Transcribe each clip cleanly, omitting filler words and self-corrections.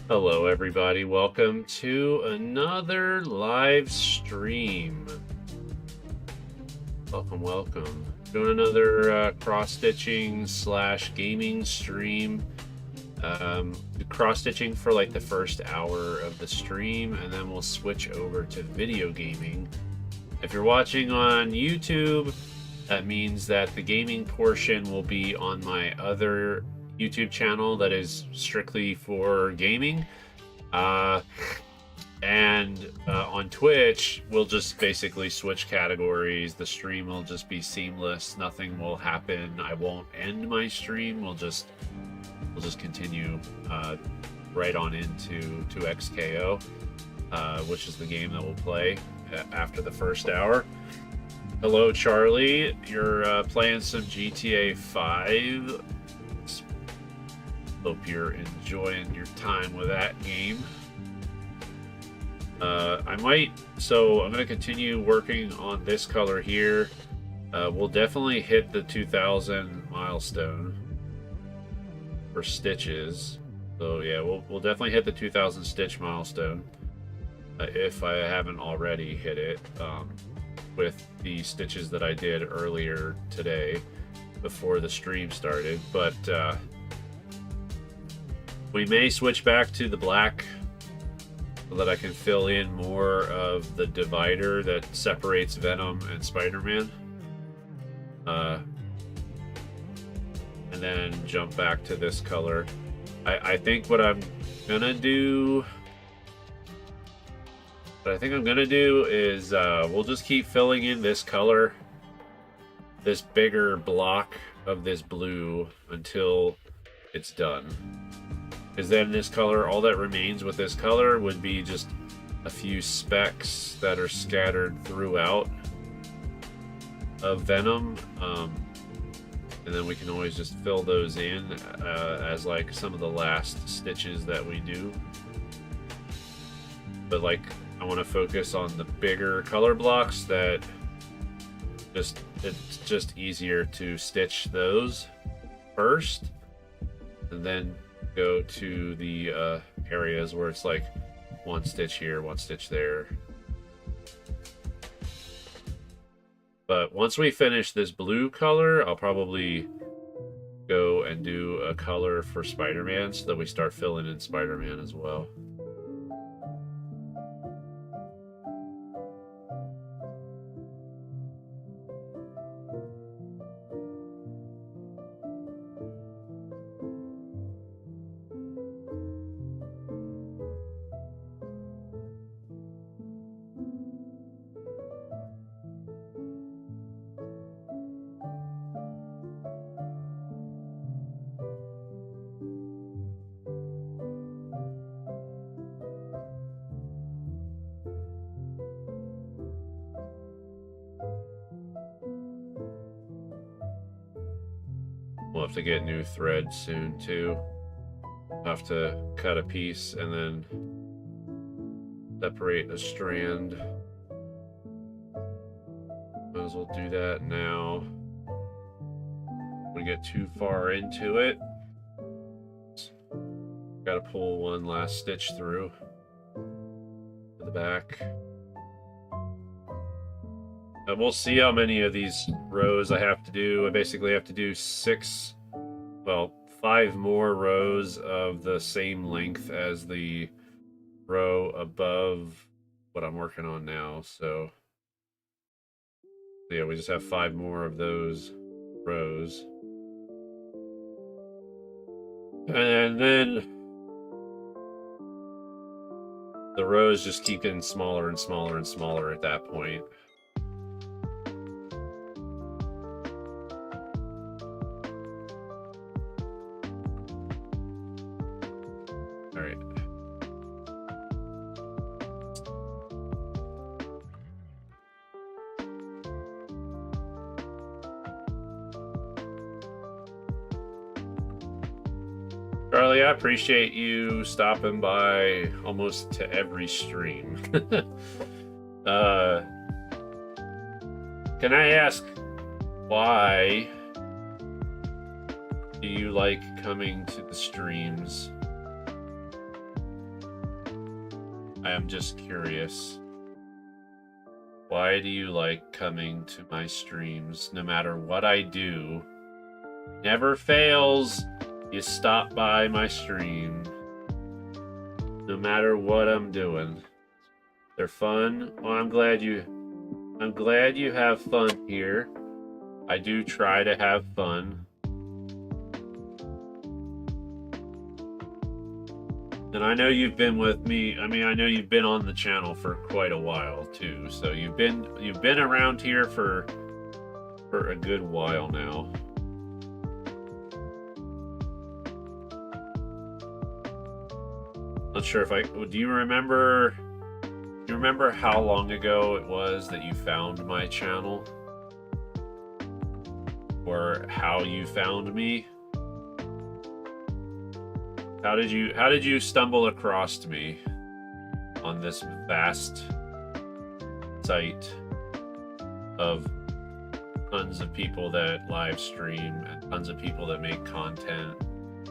Hello, everybody. Welcome to another live stream. Welcome. Doing another cross-stitching / gaming stream. Cross-stitching for like the first hour of the stream, and then we'll switch over to video gaming. If you're watching on YouTube, that means that the gaming portion will be on my other YouTube channel that is strictly for gaming. And on Twitch, we'll just basically switch categories. The stream will just be seamless. Nothing will happen. I won't end my stream. We'll just continue right on into XKO, which is the game that we'll play after the first hour. Hello, Charlie. You're playing some GTA 5. Hope you're enjoying your time with that game. I'm going to continue working on this color here. We'll definitely hit the 2,000 milestone for stitches. So yeah, we'll definitely hit the 2,000 stitch milestone if I haven't already hit it with the stitches that I did earlier today before the stream started. But we may switch back to the black so that I can fill in more of the divider that separates Venom and Spider-Man. And then jump back to this color. I think what I'm gonna do is we'll just keep filling in this color, this bigger block of this blue until it's done. Because then this color, all that remains with this color would be just a few specks that are scattered throughout of Venom. And then we can always just fill those in as like some of the last stitches that we do. But like, I want to focus on the bigger color blocks that it's just easier to stitch those first, and then go to the areas where it's like one stitch here, one stitch there. But once we finish this blue color, I'll probably go and do a color for Spider-Man so that we start filling in Spider-Man as well. We'll have to get new thread soon too. I'll have to cut a piece and then separate a strand. Might as well do that now. We get too far into it. Gotta pull one last stitch through to the back. And we'll see how many of these rows I have to do. I basically have to do 5 more rows of the same length as the row above what I'm working on now. So yeah, we just have 5 more of those rows. And then the rows just keep getting smaller and smaller and smaller at that point. All right. Charlie, I appreciate you stopping by almost to every stream. Can I ask why do you like coming to the streams? I am just curious. Why do you like coming to my streams? No matter what I do, never fails. You stop by my stream. No matter what I'm doing. They're fun. Well, I'm glad you have fun here. I do try to have fun. And I know you've been with me. I mean, I know you've been on the channel for quite a while too. So you've been around here for a good while now. Not sure if do you remember how long ago it was that you found my channel? Or how you found me? How did you stumble across me on this vast site of tons of people that live stream and tons of people that make content?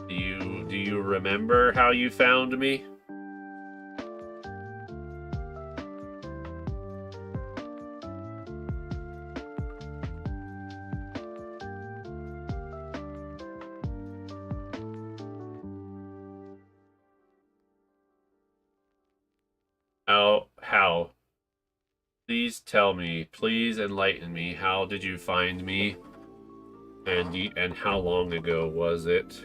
Do you remember how you found me? How? Please tell me. Please enlighten me. How did you find me? And how long ago was it?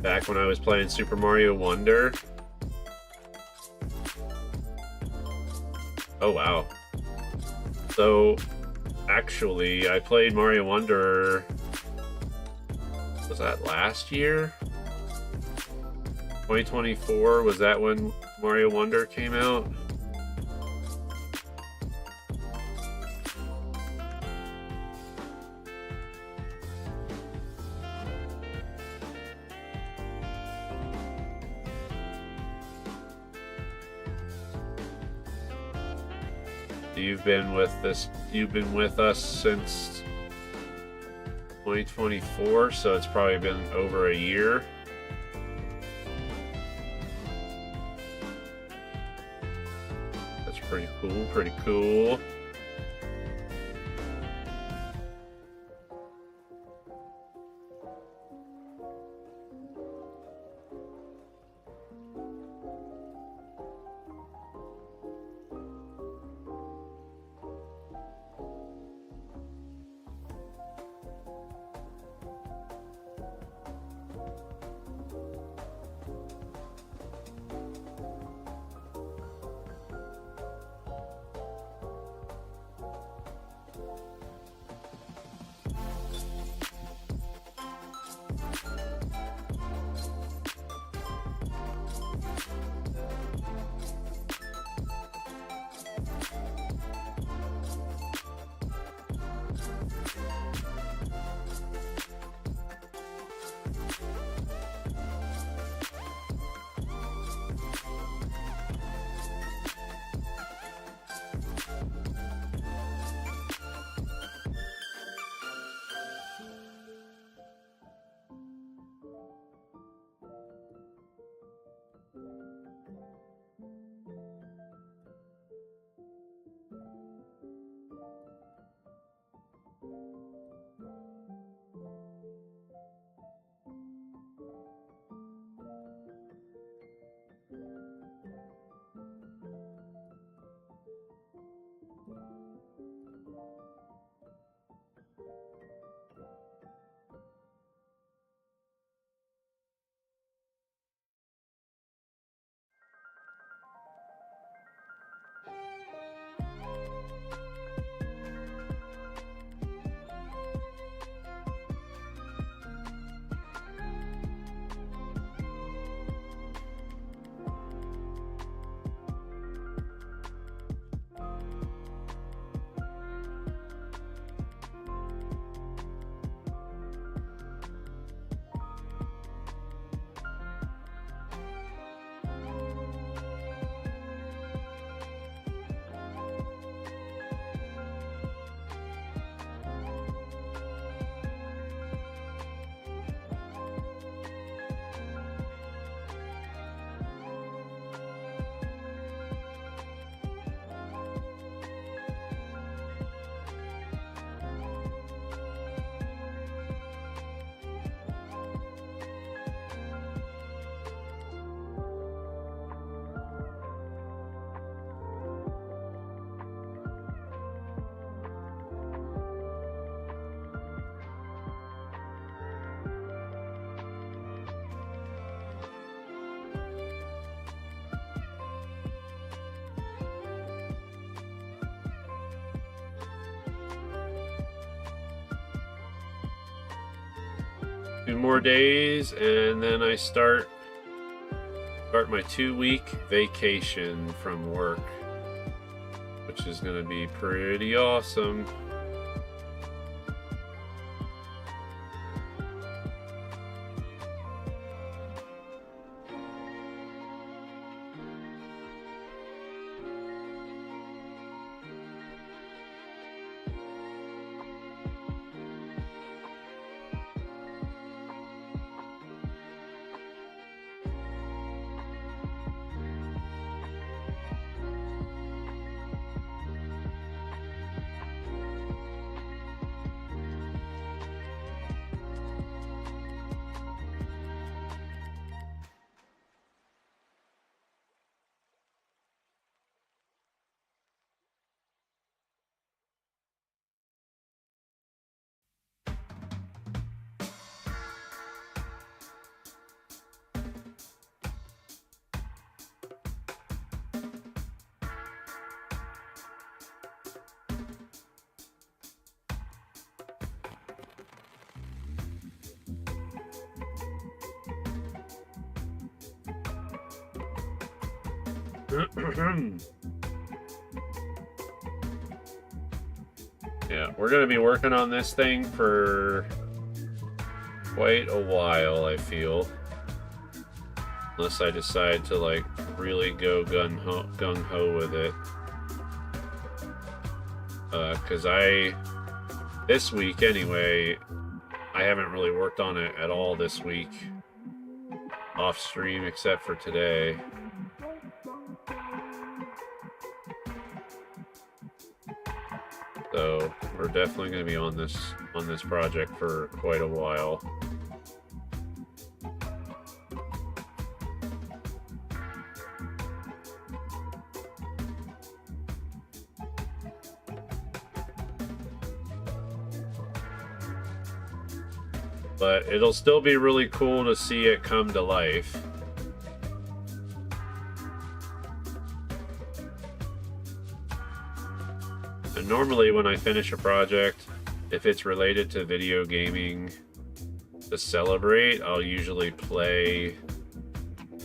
Back when I was playing Super Mario Wonder. Oh wow. So actually I played Mario Wonder, was that last year? 2024, was that when Mario Wonder came out? You've been with us since 2024, so it's probably been over a year. That's pretty cool. 2 more days, and then I start my 2-week vacation from work, which is going to be pretty awesome. Yeah, we're going to be working on this thing for quite a while, I feel. Unless I decide to, like, really go gung-ho with it. Because this week anyway, I haven't really worked on it at all this week. Off stream, except for today. So we're definitely going to be on this project for quite a while. But it'll still be really cool to see it come to life. And normally when I finish a project, if it's related to video gaming, to celebrate, I'll usually play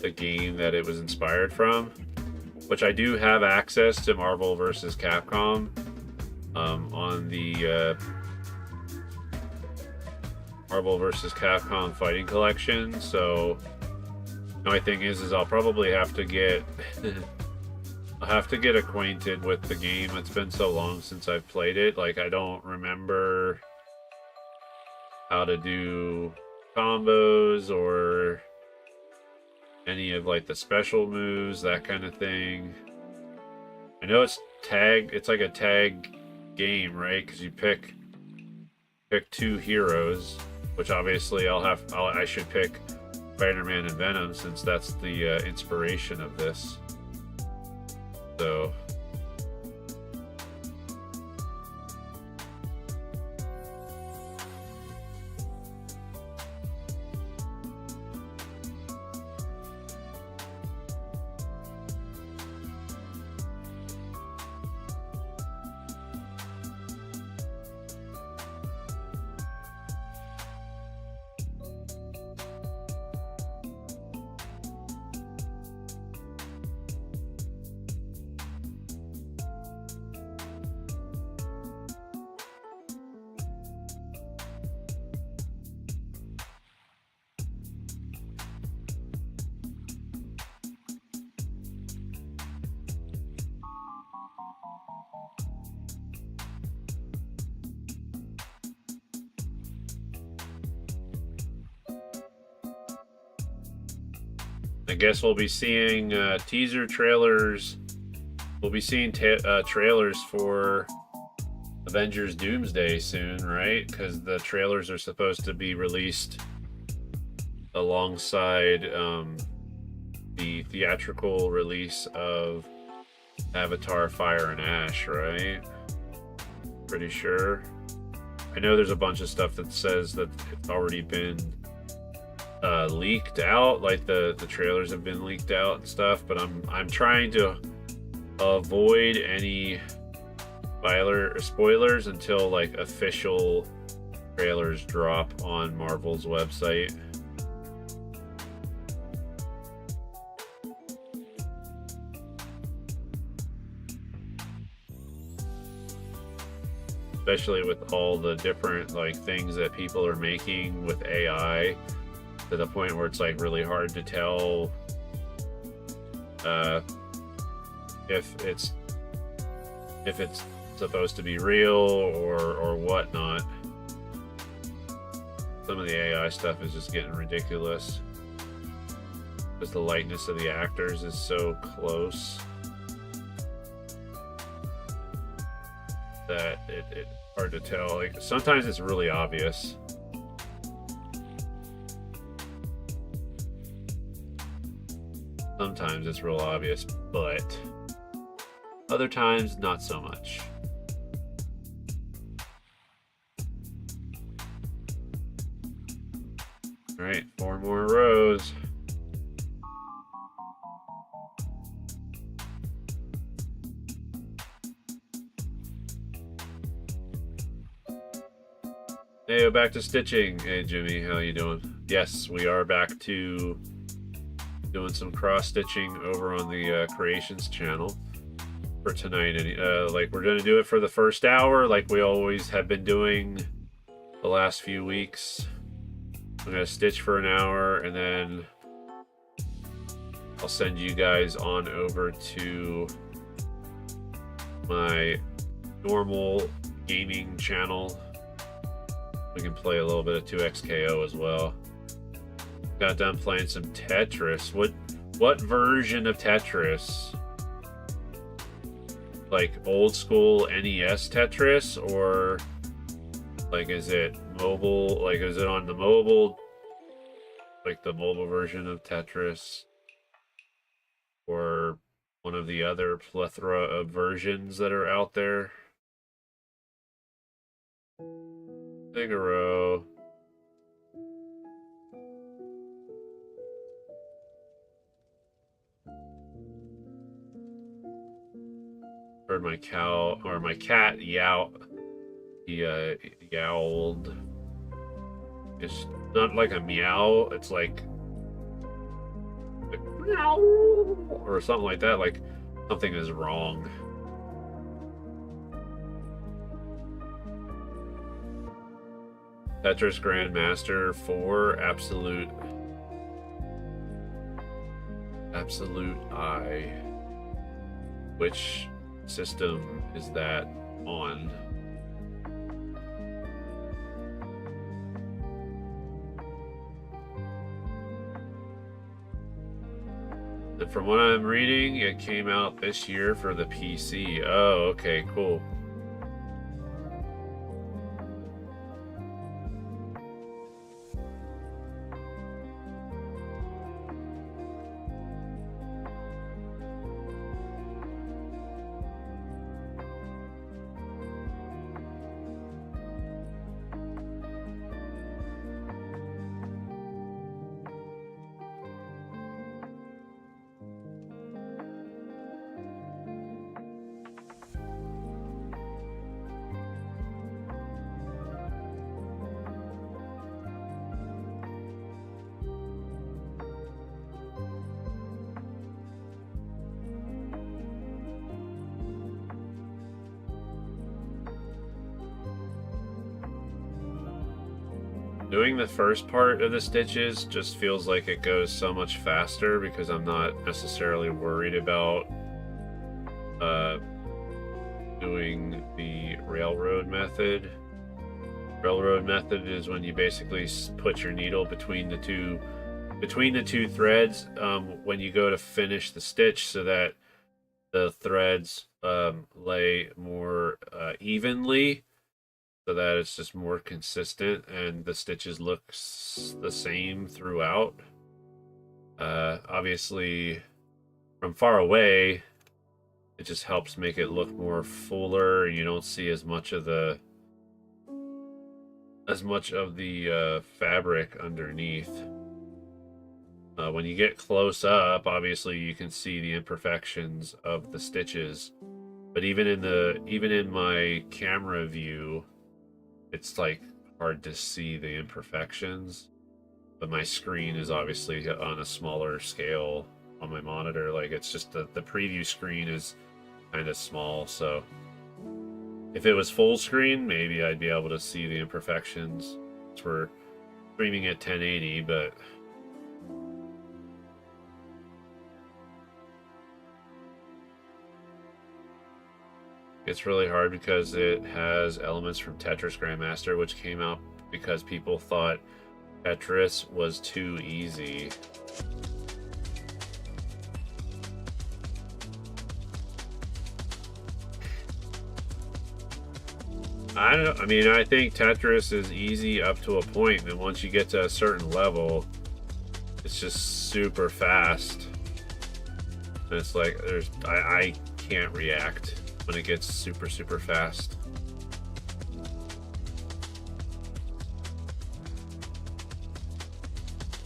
the game that it was inspired from, which I do have access to Marvel vs. Capcom on the Marvel vs. Capcom Fighting Collection. So the only thing is I'll probably have to get I'll have to get acquainted with the game. It's been so long since I've played it. Like, I don't remember how to do combos or any of, like, the special moves, that kind of thing. I know it's like a tag game, right? Because you pick 2 heroes, which obviously I should pick Spiderman and Venom, since that's the inspiration of this. So I guess we'll be seeing teaser trailers. We'll be seeing trailers for Avengers Doomsday soon, right? Because the trailers are supposed to be released alongside the theatrical release of Avatar Fire and Ash, right? Pretty sure. I know there's a bunch of stuff that says that it's already been leaked out, like the trailers have been leaked out and stuff, but I'm trying to avoid any spoilers until, like, official trailers drop on Marvel's website. Especially with all the different like things that people are making with AI, to the point where it's like really hard to tell if it's supposed to be real or whatnot. Some of the AI stuff is just getting ridiculous because the likeness of the actors is so close that it's hard to tell. Like, sometimes it's really obvious. Sometimes it's real obvious, but other times not so much. All right, 4 more rows. Hey, back to stitching. Hey, Jimmy, how you doing? Yes, we are back to doing some cross stitching over on the Creations channel for tonight. And like, we're gonna do it for the first hour, like we always have been doing the last few weeks. I'm gonna stitch for an hour, and then I'll send you guys on over to my normal gaming channel. We can play a little bit of 2XKO as well. Got done playing some Tetris. What version of Tetris? Like old school NES Tetris, or like is it mobile? Like is it on the mobile? Like the mobile version of Tetris? Or one of the other plethora of versions that are out there? Figaro. Heard my cow or my cat yowl. He yowled. It's not like a meow. It's like meow or something like that. Like something is wrong. Tetris Grandmaster 4 Absolute Eye. Which system is that on? And from what I'm reading, it came out this year for the PC. Oh, okay, cool. Doing the first part of the stitches just feels like it goes so much faster because I'm not necessarily worried about doing the railroad method. Railroad method is when you basically put your needle between the two threads when you go to finish the stitch, so that the threads lay more evenly, so that it's just more consistent and the stitches look the same throughout. Obviously, from far away, it just helps make it look more fuller, and you don't see as much of the fabric underneath. When you get close up, obviously you can see the imperfections of the stitches, but even in my camera view, it's like hard to see the imperfections. But my screen is obviously on a smaller scale on my monitor. Like, it's just the preview screen is kind of small, so if it was full screen, maybe I'd be able to see the imperfections. We're streaming at 1080, but it's really hard because it has elements from Tetris Grandmaster, which came out because people thought Tetris was too easy. I mean, I think Tetris is easy up to a point, and once you get to a certain level, it's just super fast. And it's like I can't react when it gets super fast.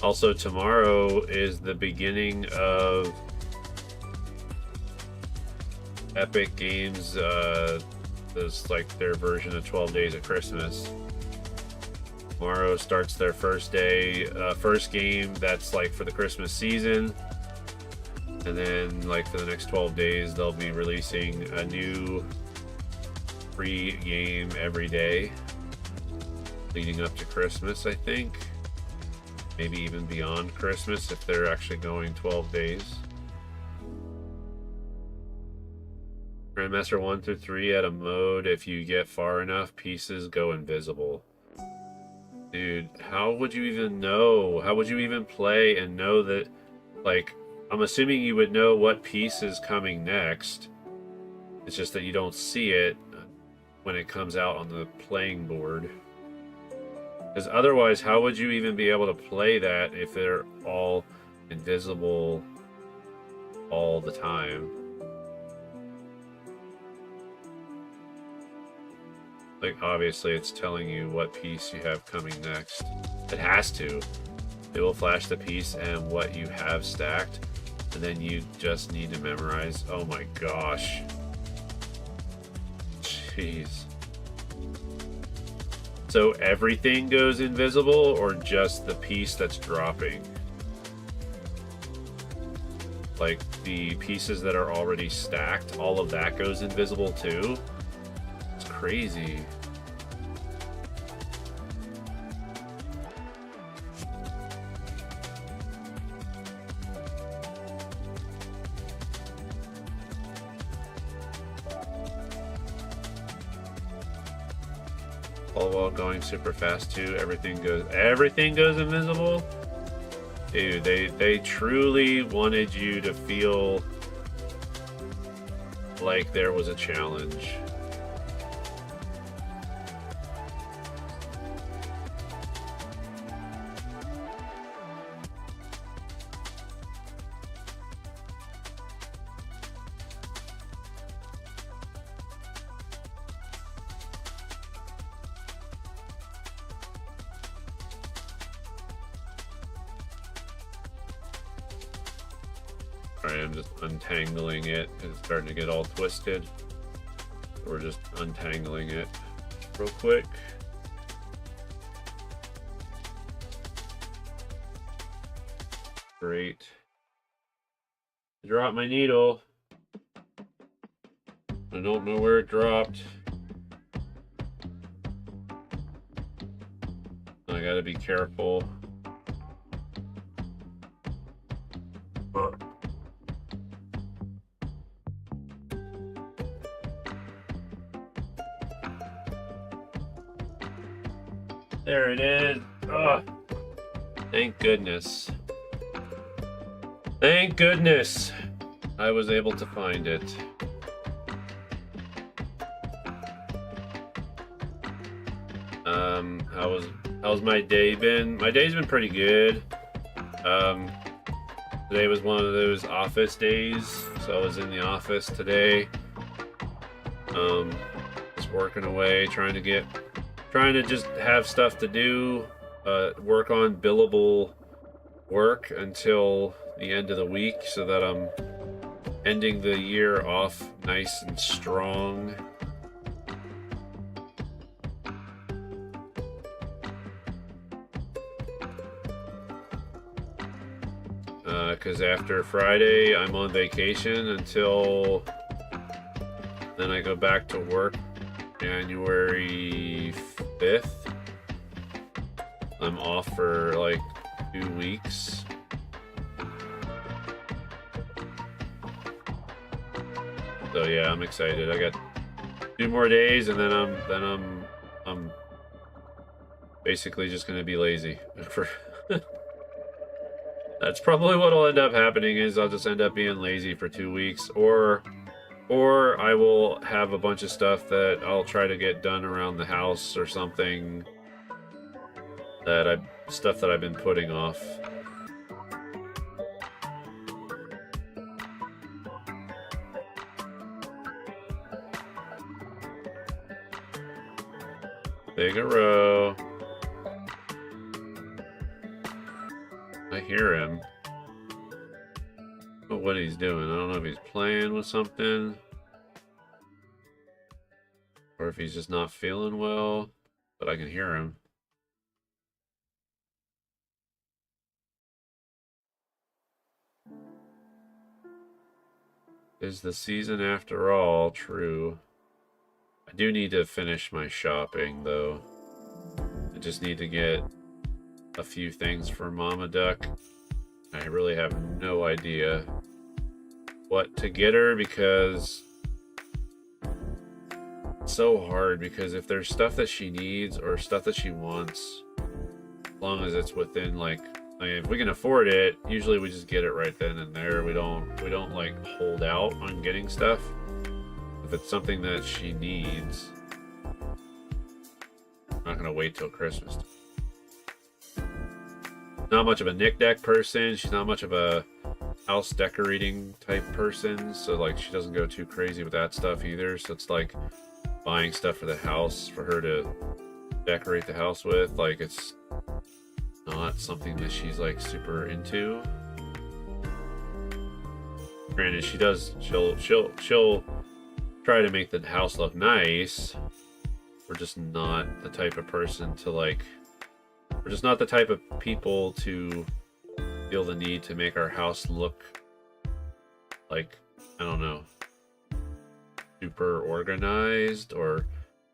Also, tomorrow is the beginning of Epic Games. It's like their version of 12 Days of Christmas. Tomorrow starts their first game that's like for the Christmas season. And then, like, for the next 12 days, they'll be releasing a new free game every day leading up to Christmas, I think. Maybe even beyond Christmas if they're actually going 12 days. Grandmaster 1 through 3 at a mode, if you get far enough, pieces go invisible. Dude, how would you even know? How would you even play and know that, like, I'm assuming you would know what piece is coming next. It's just that you don't see it when it comes out on the playing board. Because otherwise, how would you even be able to play that if they're all invisible all the time? Like, obviously it's telling you what piece you have coming next. It has to. It will flash the piece and what you have stacked, and then you just need to memorize. Oh my gosh. Jeez. So everything goes invisible, or just the piece that's dropping? Like, the pieces that are already stacked, all of that goes invisible too? It's crazy. All while going super fast too. Everything goes invisible. Dude, they truly wanted you to feel like there was a challenge. Alright, I'm just untangling it. It's starting to get all twisted. We're just untangling it real quick. Great. I dropped my needle. I don't know where it dropped. I gotta be careful. There it is. Ugh. Thank goodness. Thank goodness I was able to find it. How's my day been? My day's been pretty good. Today was one of those office days, so I was in the office today. Just working away, trying to just have stuff to do, work on billable work until the end of the week so that I'm ending the year off nice and strong. Because after Friday, I'm on vacation until then I go back to work January 5th. I'm off for like 2 weeks. So yeah, I'm excited. I got 2 more days, and then I'm basically just gonna be lazy. That's probably what'll end up happening. Is I'll just end up being lazy for 2 weeks, or I will have a bunch of stuff that I'll try to get done around the house or something stuff that I've been putting off. Figaro. I hear him. I don't know what he's doing. I don't know if he's playing with something, or if he's just not feeling well, but I can hear him. Is the season after all true? I do need to finish my shopping, though. I just need to get a few things for Mama Duck. I really have no idea what to get her, because it's so hard, because if there's stuff that she needs or stuff that she wants, as long as it's within, like, I mean, if we can afford it, usually we just get it right then and there. We don't like hold out on getting stuff. If it's something that she needs, I'm not gonna wait till Christmas. Not much of a knick-knack person. She's not much of a house decorating type person, so like she doesn't go too crazy with that stuff either. So it's like buying stuff for the house for her to decorate the house with. Like, it's not something that she's like super into. Granted, she'll try to make the house look nice. We're just not the type of person to like, we're just not the type of people to feel the need to make our house look like, I don't know, super organized, or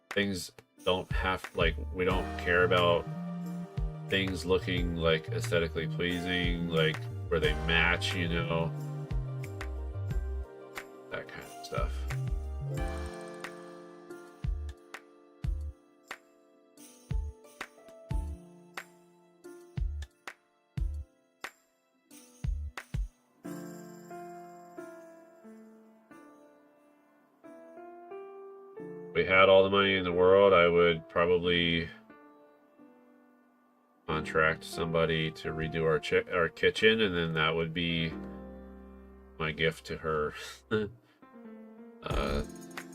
things don't have, like, we don't care about things looking like aesthetically pleasing, like where they match, you know, that kind of stuff. If we had all the money in the world, I would probably contract somebody to redo our kitchen, and then that would be my gift to her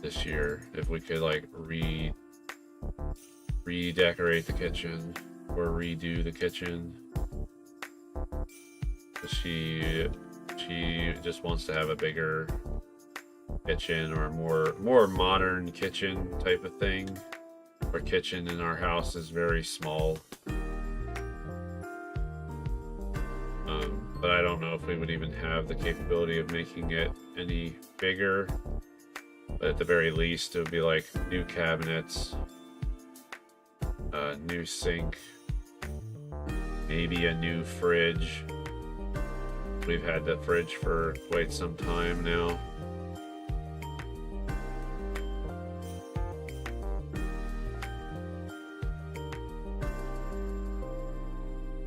this year. If we could like redecorate the kitchen or redo the kitchen. She just wants to have a bigger kitchen, or more modern kitchen type of thing. Our kitchen in our house is very small. But I don't know if we would even have the capability of making it any bigger. But at the very least, it would be like new cabinets, new sink, maybe a new fridge. We've had the fridge for quite some time now.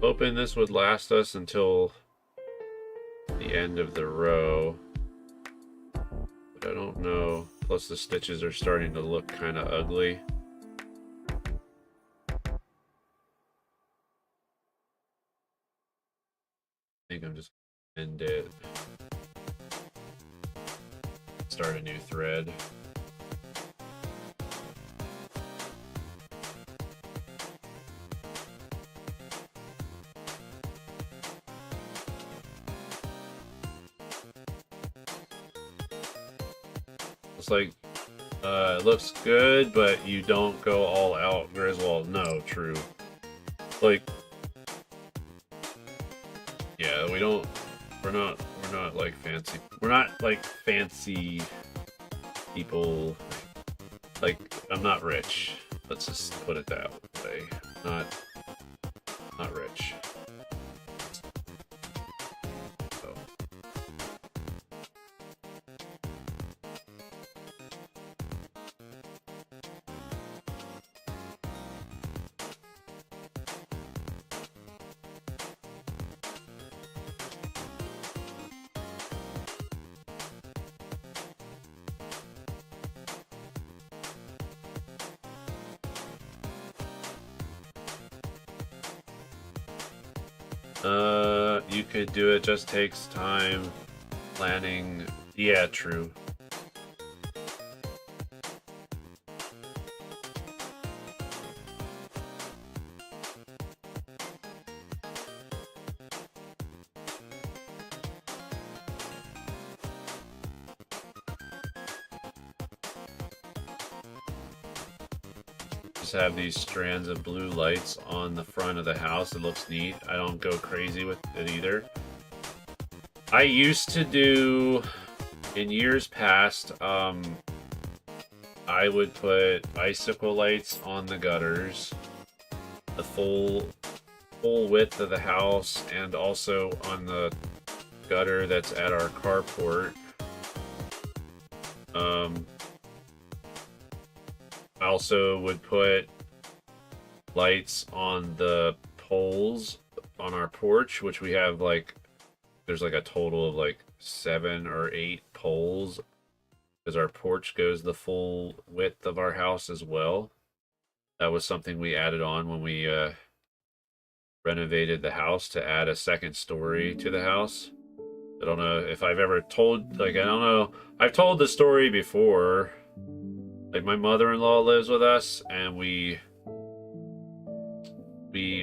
Hoping this would last us until the end of the row, but I don't know. Plus the stitches are starting to look kind of ugly. I think I'm just gonna end it, start a new thread. It's like, it looks good, but you don't go all out, Griswold. No, true. Like, yeah, we don't we're not like fancy. We're not like fancy people. Like, I'm not rich. Let's just put it that way. Not rich. So. You could do it, just takes time, planning. Yeah, true. Have these strands of blue lights on the front of the house. It looks neat. I don't go crazy with it either. I used to do, in years past, I would put icicle lights on the gutters, the full width of the house, and also on the gutter that's at our carport. I also would put lights on the poles on our porch, which we have like, there's like a total of like 7 or 8 poles, because our porch goes the full width of our house as well. That was something we added on when we renovated the house, to add a second story to the house. I don't know if I've ever told, like, I don't know, I've told the story before. Like, my mother-in-law lives with us, and we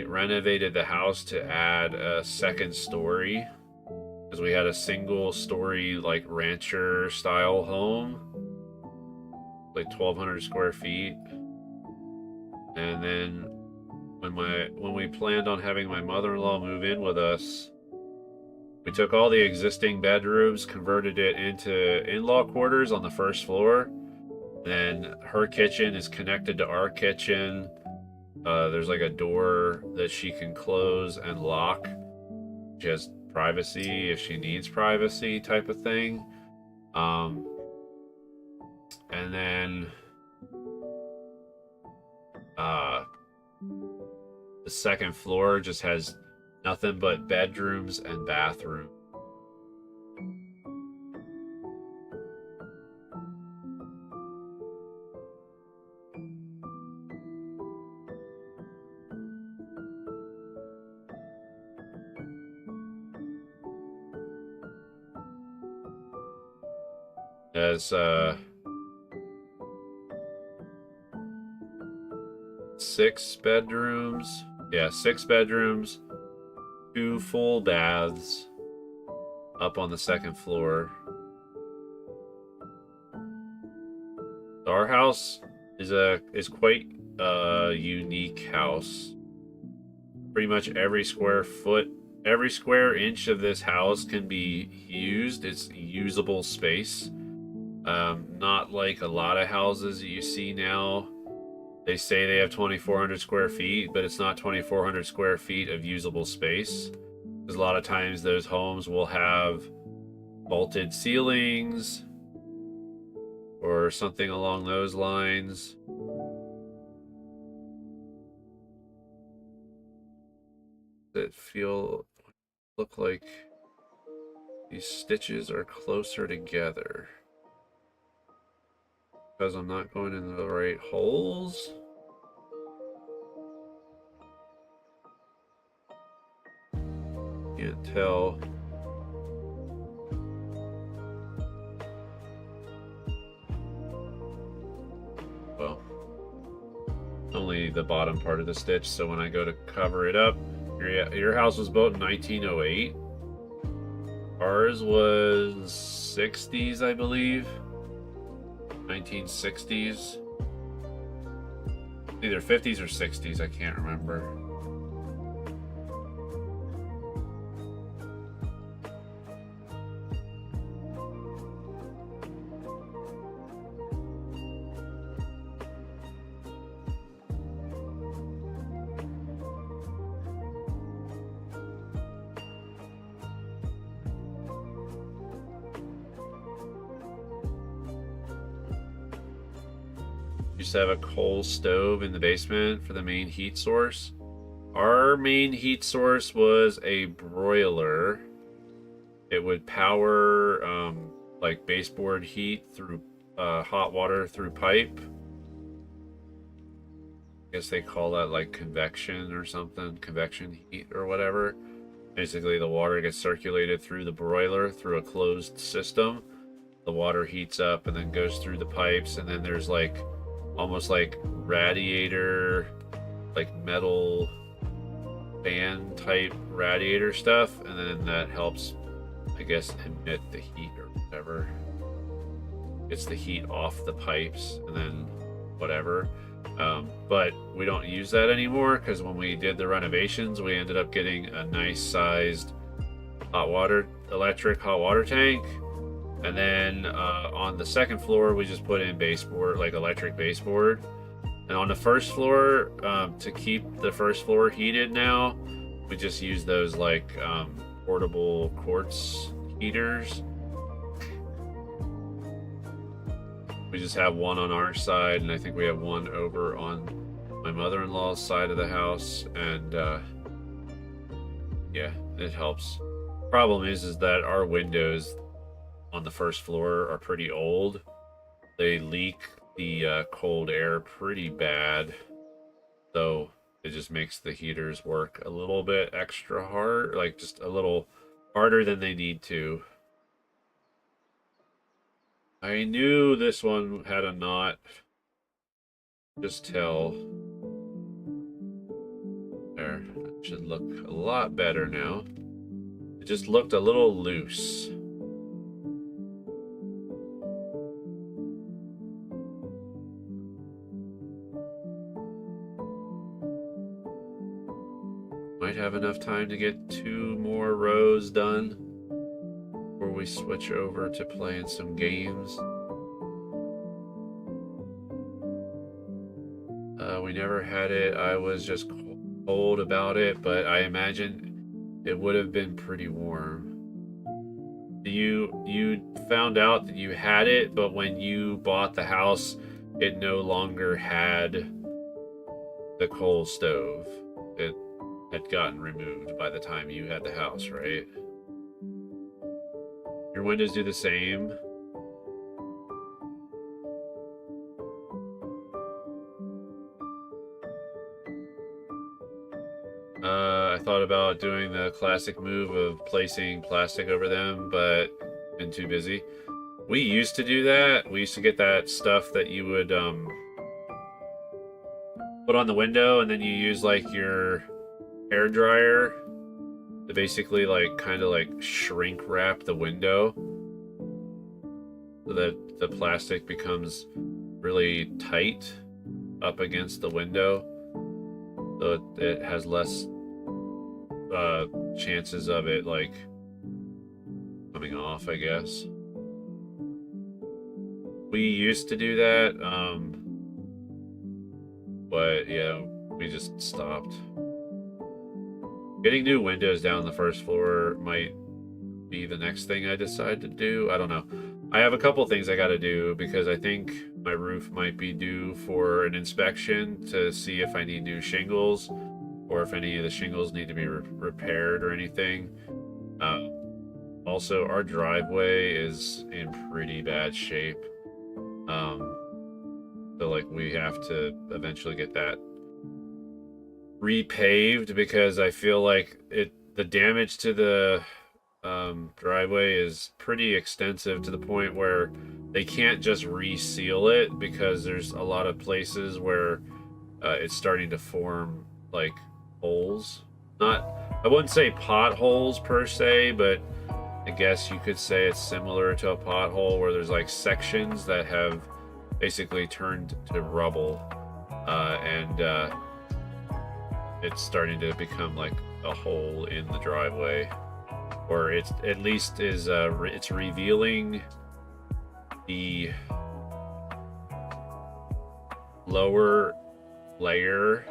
renovated the house to add a second story, because we had a single story, like, rancher style home, like 1,200 square feet. And then when we planned on having my mother-in-law move in with us, we took all the existing bedrooms, converted it into in-law quarters on the first floor. Then her kitchen is connected to our kitchen. There's like a door that she can close and lock. She has privacy if she needs privacy, type of thing. And then the second floor just has nothing but bedrooms and bathrooms. There's 6 bedrooms. Yeah, 6 bedrooms, 2 full baths up on the second floor. Our house is quite a unique house. Pretty much every square inch of this house can be used. It's usable space. Not like a lot of houses that you see now. They say they have 2,400 square feet, but it's not 2,400 square feet of usable space. Because a lot of times those homes will have vaulted ceilings or something along those lines. That look like these stitches are closer together. Because I'm not going into the right holes. Can't tell. Well, only the bottom part of the stitch, so when I go to cover it up, your house was built in 1908. Ours was 60s, I believe. 1960s. Either 50s or 60s, I can't remember. Used to have a coal stove in the basement for the main heat source. Our main heat source was a broiler. It would power like baseboard heat through hot water through pipe. I guess they call that like convection or something, convection heat or whatever. Basically, the water gets circulated through the broiler through a closed system. The water heats up and then goes through the pipes, and then there's like almost like radiator, like metal fan type radiator stuff, and then that helps, I guess, emit the heat or whatever. It's the heat off the pipes and then whatever. But we don't use that anymore because when we did the renovations, we ended up getting a nice sized electric hot water tank. And then on the second floor, we just put in baseboard, like electric baseboard. And on the first floor, to keep the first floor heated now, we just use those like portable quartz heaters. We just have one on our side, and I think we have one over on my mother-in-law's side of the house. And yeah, it helps. Problem is that our windows on the first floor are pretty old. They leak the cold air pretty bad, so it just makes the heaters work a little bit extra hard, like just a little harder than they need to. I knew this one had a knot. Just tell. There, it should look a lot better now. It just looked a little loose. Might have enough time to get 2 more rows done before we switch over to playing some games. We never had it. I was just cold about it, but I imagine it would have been pretty warm. You found out that you had it, but when you bought the house, it no longer had the coal stove. It had gotten removed by the time you had the house, right? Your windows do the same. I thought about doing the classic move of placing plastic over them, but been too busy. We used to do that. We used to get that stuff that you would put on the window, and then you use like your hair dryer to basically like kind of like shrink wrap the window so that the plastic becomes really tight up against the window, so it has less chances of it like coming off, I guess. We used to do that, but yeah, we just stopped. Getting new windows down the first floor might be the next thing I decide to do. I don't know. I have a couple things I got to do because I think my roof might be due for an inspection to see if I need new shingles or if any of the shingles need to be repaired or anything. Also, our driveway is in pretty bad shape. So like we have to eventually get that repaved because I feel like the damage to the driveway is pretty extensive to the point where they can't just reseal it because there's a lot of places where it's starting to form like holes. I wouldn't say potholes per se, but I guess you could say it's similar to a pothole where there's like sections that have basically turned to rubble, and it's starting to become like a hole in the driveway, or it's at least is it's revealing the lower layer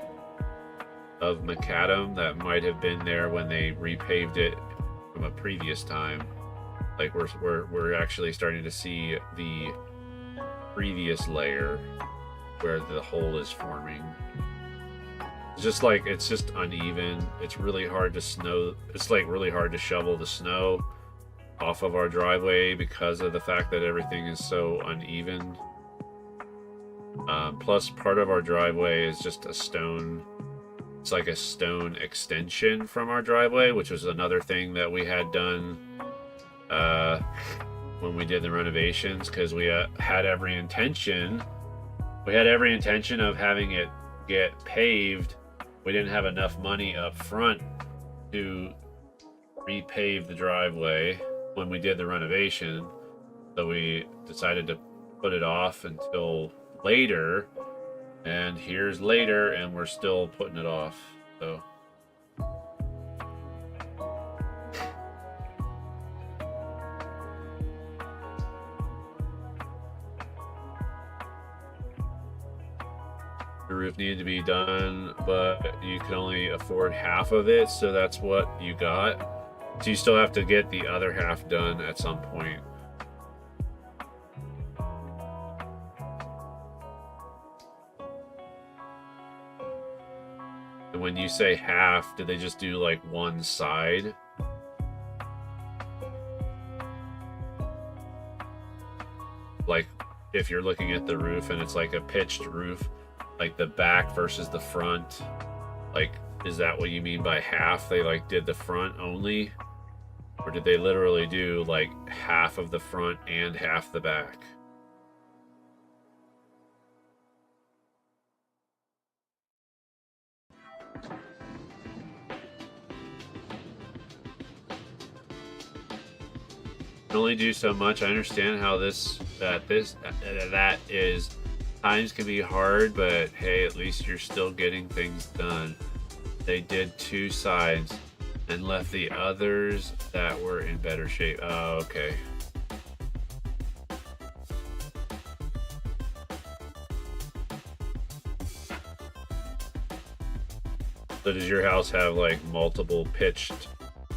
of macadam that might have been there when they repaved it from a previous time. Like we're actually starting to see the previous layer where the hole is forming. It's just like, it's just uneven. It's really hard to snow. It's like really hard to shovel the snow off of our driveway because of the fact that everything is so uneven. Plus, part of our driveway is just a stone. It's like a stone extension from our driveway, which was another thing that we had done when we did the renovations, because we had every intention. We had every intention of having it get paved. We didn't have enough money up front to repave the driveway when we did the renovation, so we decided to put it off until later, and here's later and we're still putting it off. So the roof needed to be done, but you can only afford half of it, so that's what you got. So you still have to get the other half done at some point. And when you say half, did they just do like one side? Like if you're looking at the roof and it's like a pitched roof, like the back versus the front, like, is that what you mean by half? They like did the front only? Or did they literally do like half of the front and half the back? Can only do so much. I understand how that is, times can be hard, but hey, at least you're still getting things done. They did 2 sides and left the others that were in better shape. Oh, okay. So does your house have like multiple pitched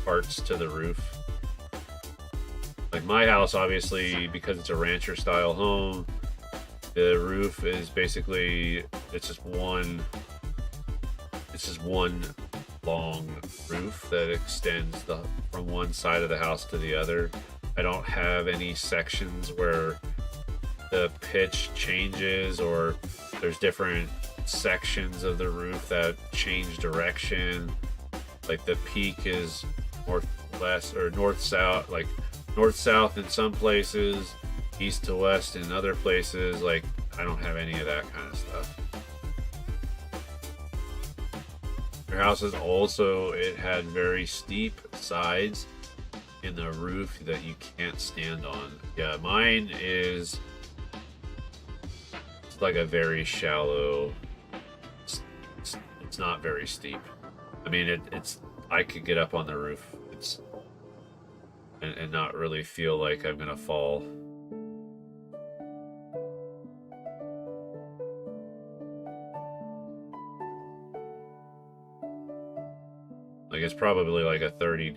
parts to the roof? Like my house, obviously, because it's a rancher style home, the roof is basically, it's just one long roof that extends from one side of the house to the other. I don't have any sections where the pitch changes, or there's different sections of the roof that change direction. Like the peak is northwest or north-south, like north-south in some places, east to west in other places. Like, I don't have any of that kind of stuff. Your house is also, it had very steep sides in the roof that you can't stand on. Yeah, mine is like a very shallow, it's not very steep. I mean, it's I could get up on the roof and not really feel like I'm gonna fall. Like it's probably like a 30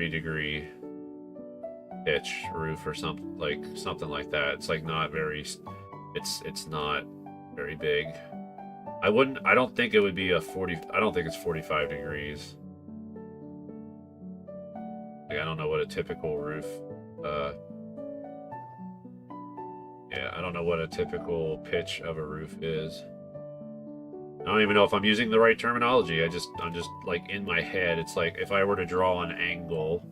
degree pitch roof or something like that. It's like not very, it's not very big. I don't think it would be I don't think it's 45 degrees. Like, I don't know what a typical roof, yeah, I don't know what a typical pitch of a roof is. I don't even know if I'm using the right terminology. I'm just like in my head, it's like if I were to draw an angle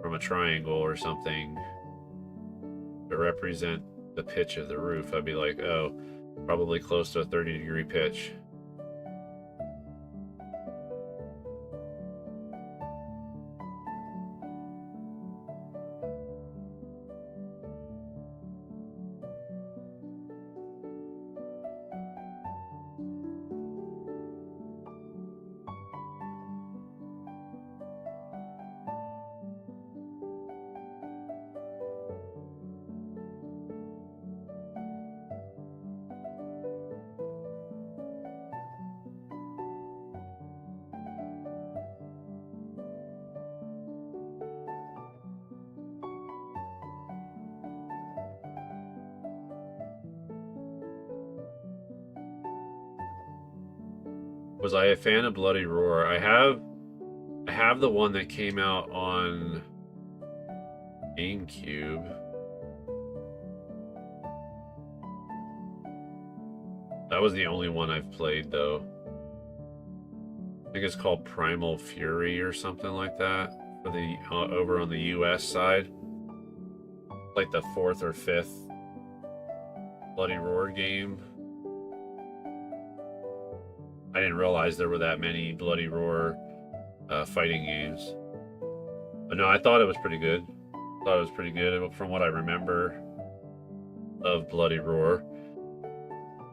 from a triangle or something to represent the pitch of the roof, I'd be like, oh, probably close to a 30-degree pitch. Was I a fan of Bloody Roar? I have the one that came out on GameCube. That was the only one I've played, though. I think it's called Primal Fury or something like that for the over on the US side. Like the 4th or 5th Bloody Roar game. I didn't realize there were that many Bloody Roar fighting games. But no, I thought it was pretty good. I thought it was pretty good from what I remember of Bloody Roar.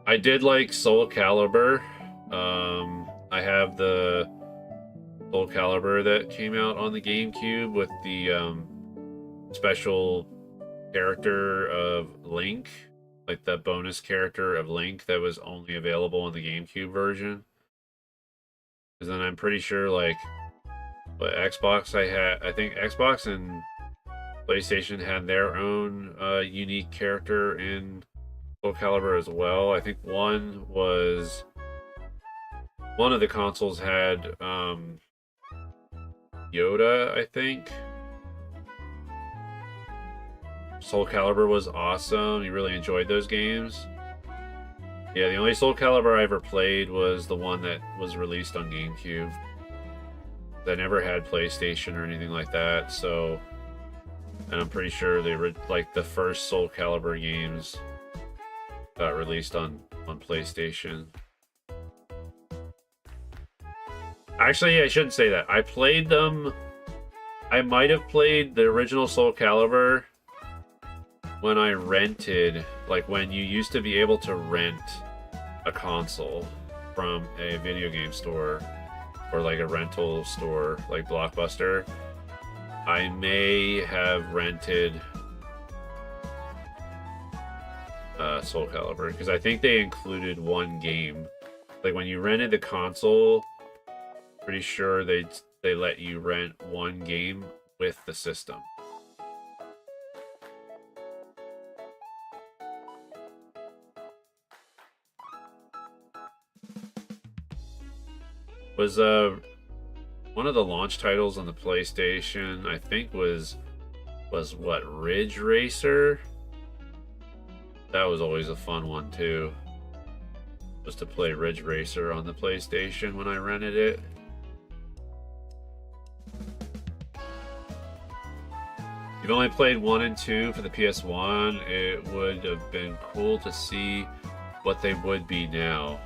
I did like Soul Calibur. I have the Soul Calibur that came out on the GameCube with the special character of Link, like the bonus character of Link that was only available in the GameCube version. Because then I'm pretty sure, like, what Xbox I think Xbox and PlayStation had their own unique character in Soul Calibur as well. I think one of the consoles had Yoda, I think. Soul Calibur was awesome. You really enjoyed those games. Yeah, the only Soul Calibur I ever played was the one that was released on GameCube. I never had PlayStation or anything like that, so... And I'm pretty sure they were, like, the first Soul Calibur games got released on PlayStation. Actually, I shouldn't say that. I played them... I might have played the original Soul Calibur when I rented... Like, when you used to be able to rent a console from a video game store or, like, a rental store, like Blockbuster. I may have rented Soul Calibur, because I think they included one game. Like, when you rented the console, pretty sure they let you rent one game with the system. Was one of the launch titles on the PlayStation, I think was what, Ridge Racer? That was always a fun one too. Was to play Ridge Racer on the PlayStation when I rented it. You've only played 1 and 2 for the PS1. It would have been cool to see what they would be now.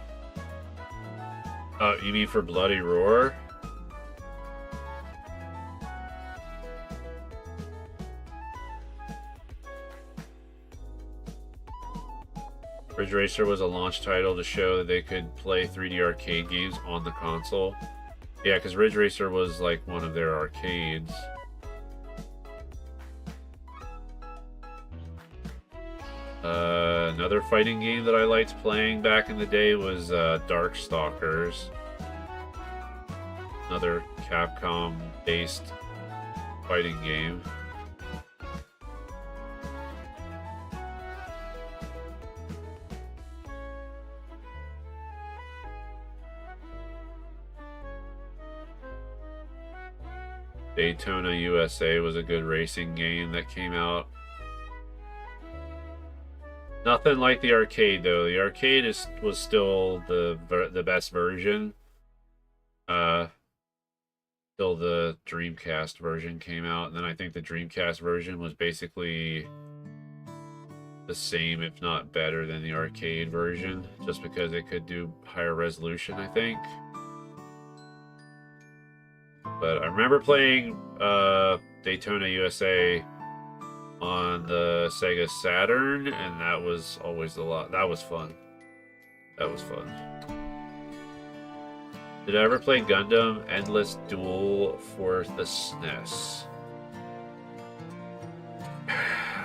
You mean for Bloody Roar? Ridge Racer was a launch title to show that they could play 3D arcade games on the console. Yeah, because Ridge Racer was like one of their arcades. Another fighting game that I liked playing back in the day was Darkstalkers. Another Capcom-based fighting game. Daytona USA was a good racing game that came out. Nothing like the arcade, though. The arcade was still the best version. Till the Dreamcast version came out, and then I think the Dreamcast version was basically the same, if not better, than the arcade version, just because it could do higher resolution, I think. But I remember playing Daytona USA on the Sega Saturn, and that was always a lot. That was fun. That was fun. Did I ever play Gundam Endless Duel for the SNES?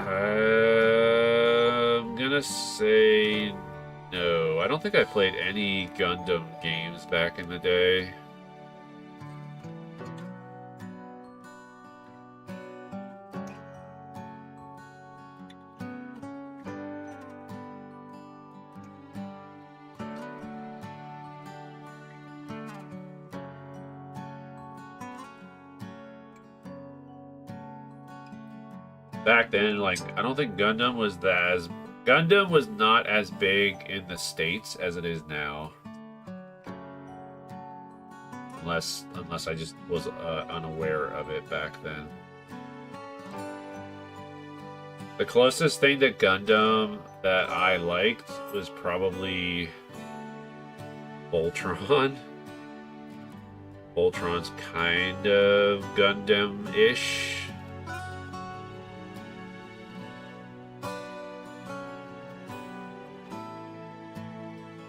I'm gonna say no. I don't think I played any Gundam games back in the day. back then, like, I don't think Gundam was Gundam was not as big in the States as it is now. Unless I just was unaware of it back then. The closest thing to Gundam that I liked was probably Voltron. Voltron's kind of Gundam-ish.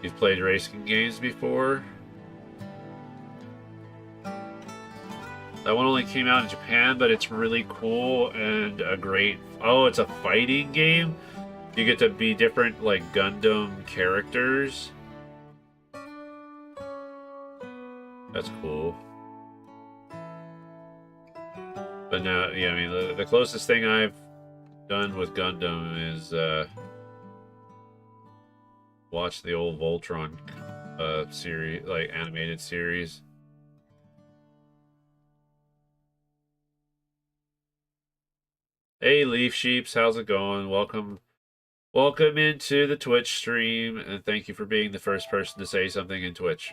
You've played racing games before? That one only came out in Japan, but it's really cool and a great... Oh, it's a fighting game? You get to be different, like, Gundam characters. That's cool. But now, yeah, I mean, the closest thing I've done with Gundam is watch the old Voltron series, like animated series. Hey, Leaf Sheeps, how's it going? Welcome into the Twitch stream, and thank you for being the first person to say something in Twitch.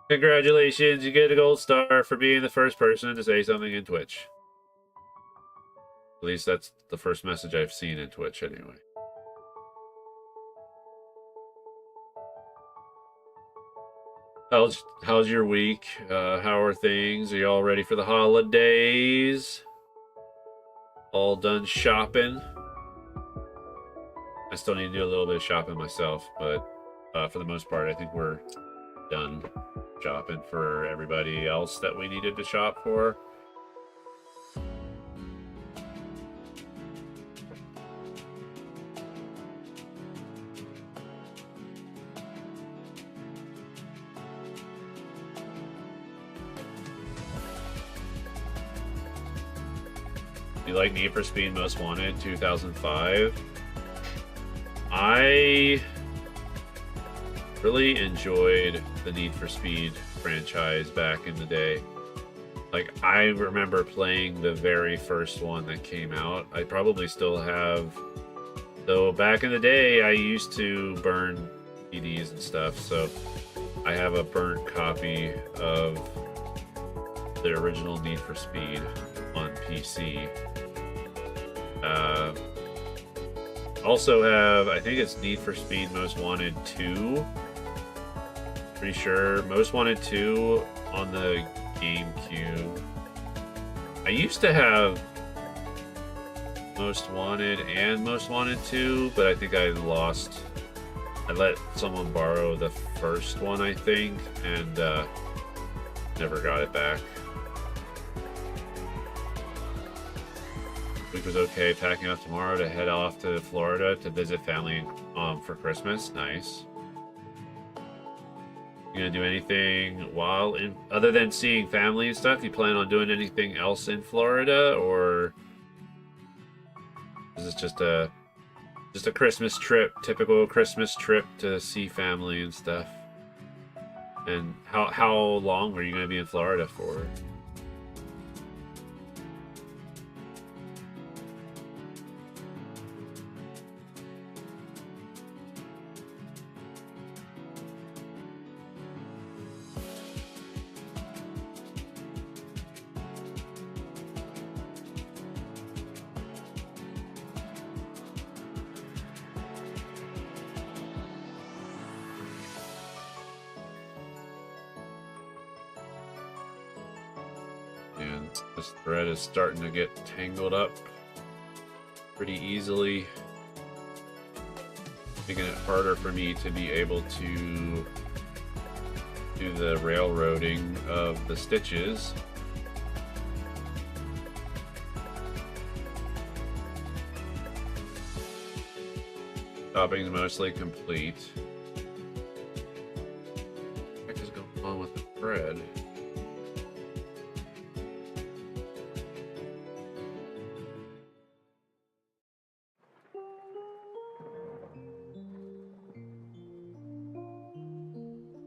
Congratulations, you get a gold star for being the first person to say something in Twitch. At least that's the first message I've seen in Twitch, anyway. How's your week? How are things? Are you all ready for the holidays? All done shopping? I still need to do a little bit of shopping myself, but for the most part, I think we're done shopping for everybody else that we needed to shop for. You like Need for Speed Most Wanted 2005? I really enjoyed the Need for Speed franchise back in the day. Like, I remember playing the very first one that came out. I probably still have... Though back in the day, I used to burn CDs and stuff, so I have a burnt copy of the original Need for Speed on PC. Also have, I think it's Need for Speed Most Wanted 2. Pretty sure. Most Wanted 2 on the GameCube. I used to have Most Wanted and Most Wanted 2, but I think I lost. I let someone borrow the first one, I think, and never got it back. Week was okay. Packing up tomorrow to head off to Florida to visit family for Christmas. Nice. You gonna do anything while in, other than seeing family and stuff? You plan on doing anything else in Florida, or is this just a Christmas trip, typical Christmas trip to see family and stuff? And how long are you gonna be in Florida for? This thread is starting to get tangled up pretty easily, making it harder for me to be able to do the railroading of the stitches. Shopping is mostly complete. What the heck is going on with the thread?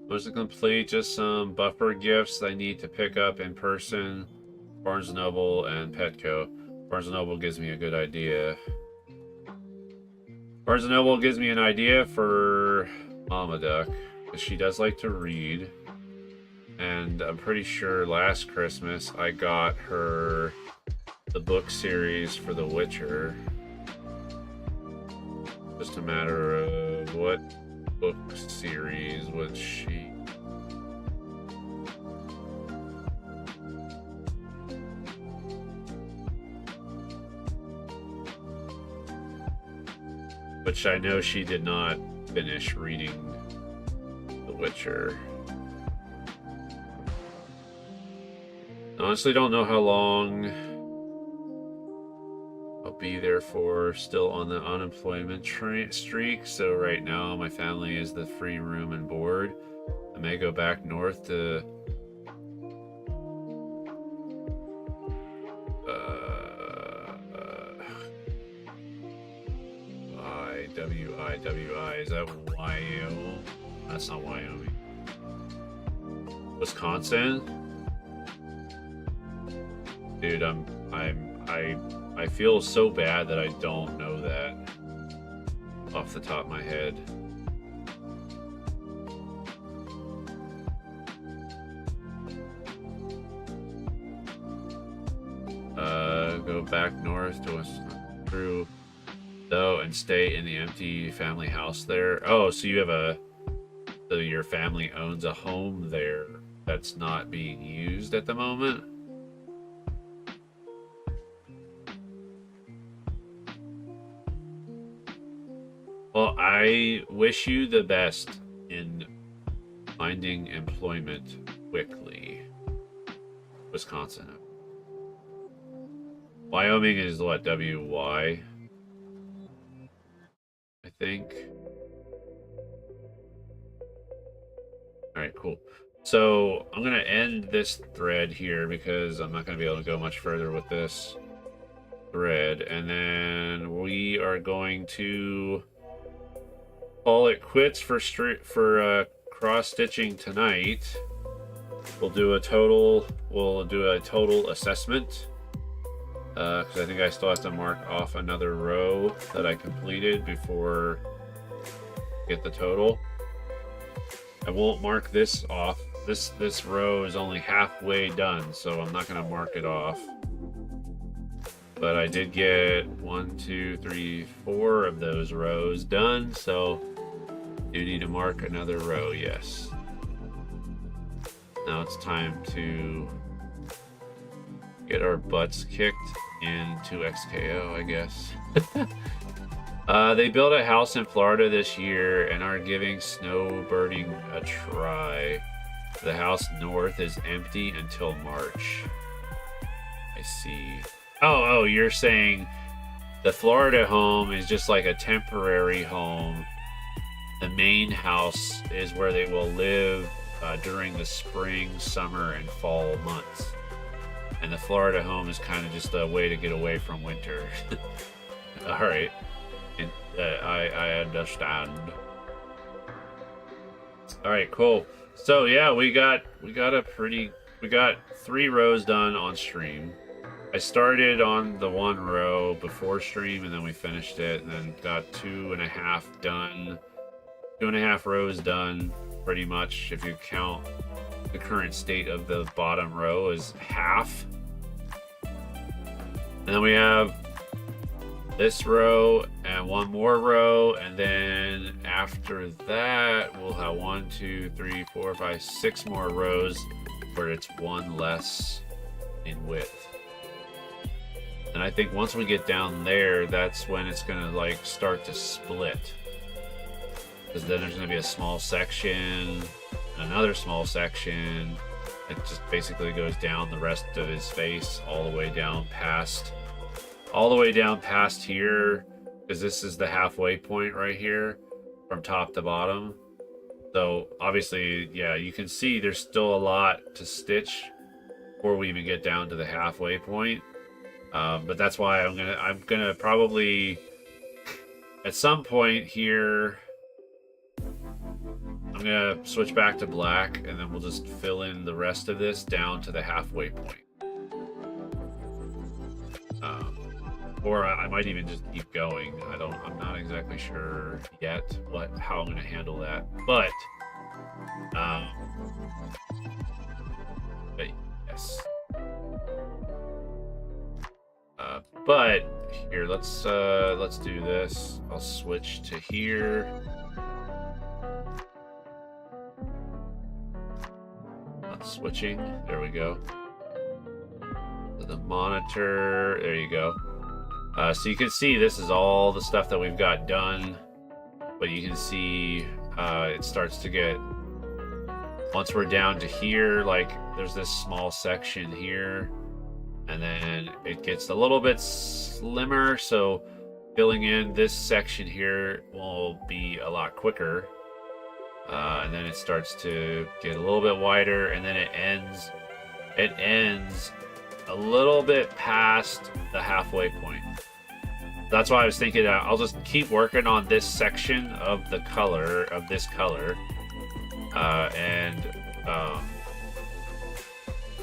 Mostly complete, just some buffer gifts I need to pick up in person. Barnes & Noble and Petco. Barnes & Noble gives me a good idea. Barnes & Noble gives me an idea for Mama Duck, because she does like to read. And I'm pretty sure last Christmas I got her the book series for The Witcher. Just a matter of what book series was she? Which I know she did not finish reading The Witcher. Honestly, don't know how long I'll be there for. Still on the unemployment streak, so right now my family is the free room and board. I may go back north to IWI. Is that Wyoming? That's not Wyoming. Wisconsin? Dude, I feel so bad that I don't know that off the top of my head. Go back north to through though and stay in the empty family house there. Oh, so you have so your family owns a home there that's not being used at the moment? Well, I wish you the best in finding employment quickly. Wisconsin. Wyoming is what, WY? I think. Alright, cool. So I'm going to end this thread here because I'm not going to be able to go much further with this thread. And then we are going to call it quits for cross-stitching tonight. We'll do a total assessment. Because I think I still have to mark off another row that I completed before I get the total. I won't mark this off. This row is only halfway done, so I'm not going to mark it off. But I did get 1, 2, 3, 4 of those rows done, so you need to mark another row, yes. Now it's time to get our butts kicked into XKO, I guess. They built a house in Florida this year and are giving snowbirding a try. The house north is empty until March. I see. Oh, you're saying the Florida home is just like a temporary home. The main house is where they will live during the spring, summer, and fall months. And the Florida home is kind of just a way to get away from winter. All right. And, I understand. All right, cool. So yeah, we got 3 rows done on stream. I started on the 1 row before stream, and then we finished it, and then got 2.5 done. 2.5 rows done, pretty much. If you count the current state of the bottom row as half. And then we have this row and 1 more row, and then after that we'll have 1, 2, 3, 4, 5, 6 more rows where it's 1 less in width. And I think once we get down there, that's when it's gonna like start to split, because then there's gonna be a small section, another small section. It just basically goes down the rest of his face all the way down past here, because this is the halfway point right here from top to bottom. So obviously, yeah, you can see there's still a lot to stitch before we even get down to the halfway point. But that's why I'm gonna probably at some point here I'm gonna switch back to black, and then we'll just fill in the rest of this down to the halfway point. Or I might even just keep going. I'm not exactly sure yet how I'm going to handle that. Um, but yes. But here, let's do this. I'll switch to here. Not switching. There we go. To the monitor. There you go. So you can see this is all the stuff that we've got done. But you can see it starts to get, once we're down to here, like there's this small section here. And then it gets a little bit slimmer, so filling in this section here will be a lot quicker. And then it starts to get a little bit wider, and then it ends a little bit past the halfway point. That's why I was thinking I'll just keep working on this section of the color, of this color.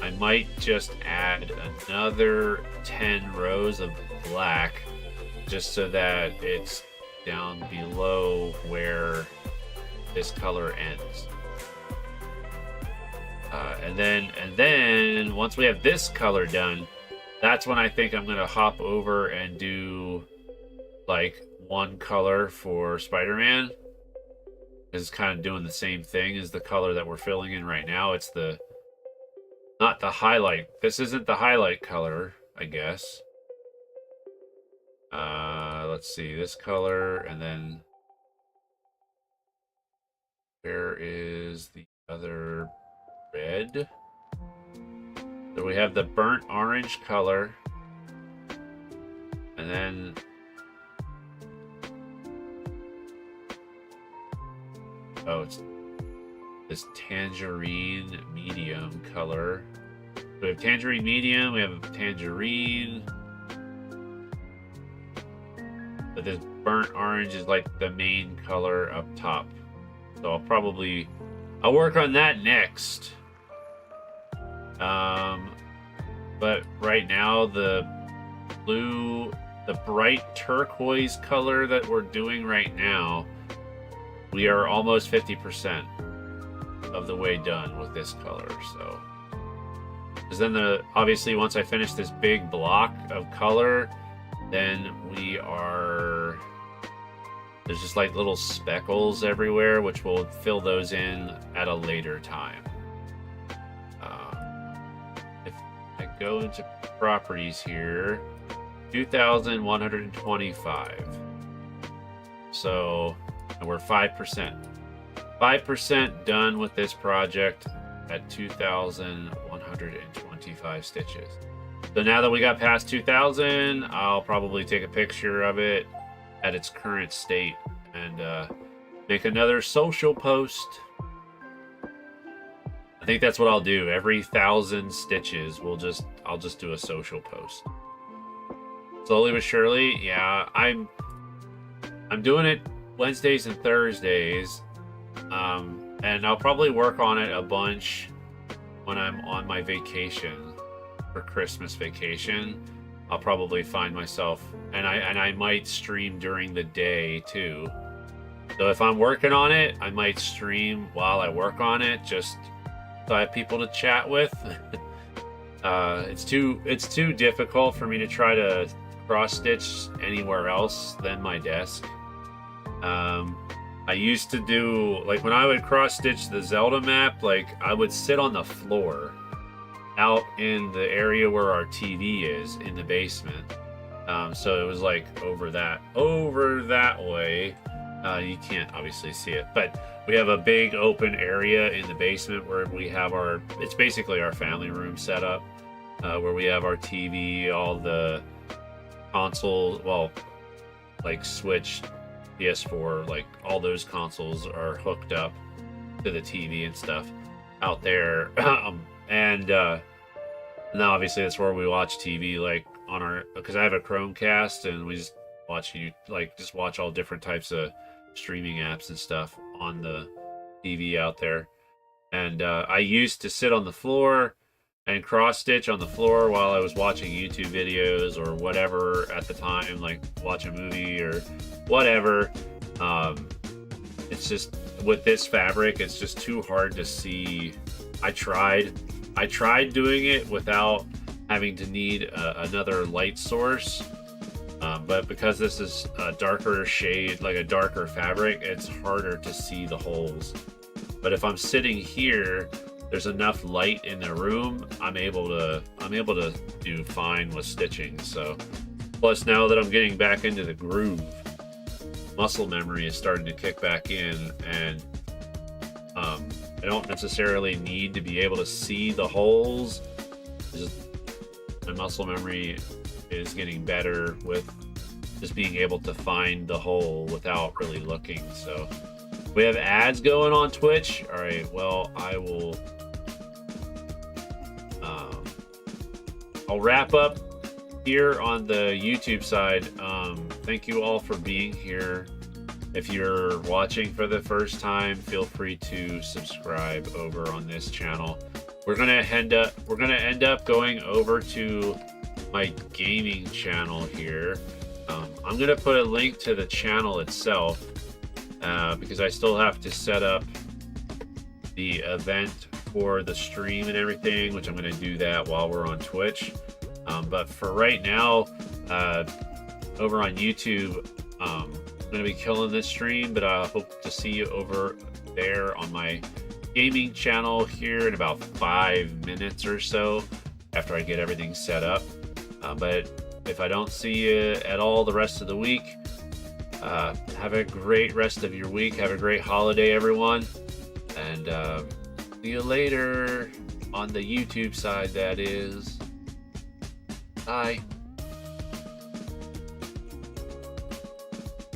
I might just add another 10 rows of black just so that it's down below where this color ends. And then once we have this color done, that's when I think I'm gonna hop over and do like one color for Spider-Man. It's kind of doing the same thing as the color that we're filling in right now. It's not the highlight. This isn't the highlight color, I guess. Let's see, this color, and then where is the other red? So we have the burnt orange color, and then it's this tangerine medium color. We have tangerine medium, we have tangerine. But this burnt orange is like the main color up top. So I'll work on that next. But right now the bright turquoise color that we're doing right now, we are almost 50% of the way done with this color. So, because then obviously once I finish this big block of color, then there's just like little speckles everywhere, which we'll fill those in at a later time. If I go into properties here, 2,125. So, and we're 5%. 5% done with this project at 2,125 stitches. So now that we got past 2,000, I'll probably take a picture of it at its current state and make another social post. I think that's what I'll do. Every 1,000 stitches, I'll just do a social post. Slowly but surely, yeah. I'm doing it Wednesdays and Thursdays, and I'll probably work on it a bunch when I'm on my vacation for Christmas vacation. I'll probably find myself, and I might stream during the day too. So if I'm working on it, I might stream while I work on it, just so I have people to chat with. It's too difficult for me to try to cross stitch anywhere else than my desk. I used to do, like, when I would cross stitch the Zelda map, like, I would sit on the floor out in the area where our TV is in the basement. So it was like over that way. You can't obviously see it, but we have a big open area in the basement where we have it's basically our family room set up, where we have our TV, all the consoles, well, like Switch, PS4, like all those consoles are hooked up to the TV and stuff out there. And now obviously that's where we watch TV, like because I have a Chromecast, and we just watch all different types of streaming apps and stuff on the TV out there. And I used to sit on the floor, and cross stitch on the floor while I was watching YouTube videos or whatever at the time, like watch a movie or whatever. It's just with this fabric, it's just too hard to see. I tried doing it without having to need another light source, but because this is a darker shade, like a darker fabric, it's harder to see the holes. But if I'm sitting here, there's enough light in the room, I'm able to do fine with stitching. So plus now that I'm getting back into the groove, muscle memory is starting to kick back in, and I don't necessarily need to be able to see the holes. Just, my muscle memory is getting better with just being able to find the hole without really looking. So we have ads going on Twitch. All right, well, I will I'll wrap up here on the YouTube side. Thank you all for being here. If you're watching for the first time, feel free to subscribe over on this channel. We're gonna end up going over to my gaming channel here. I'm gonna put a link to the channel itself because I still have to set up the event for the stream and everything, which I'm gonna do that while we're on Twitch. But for right now, over on YouTube, I'm gonna be killing this stream, but I hope to see you over there on my gaming channel here in about 5 minutes or so after I get everything set up. But if I don't see you at all the rest of the week, have a great rest of your week. Have a great holiday, everyone. And see you later on the YouTube side, that is. Bye.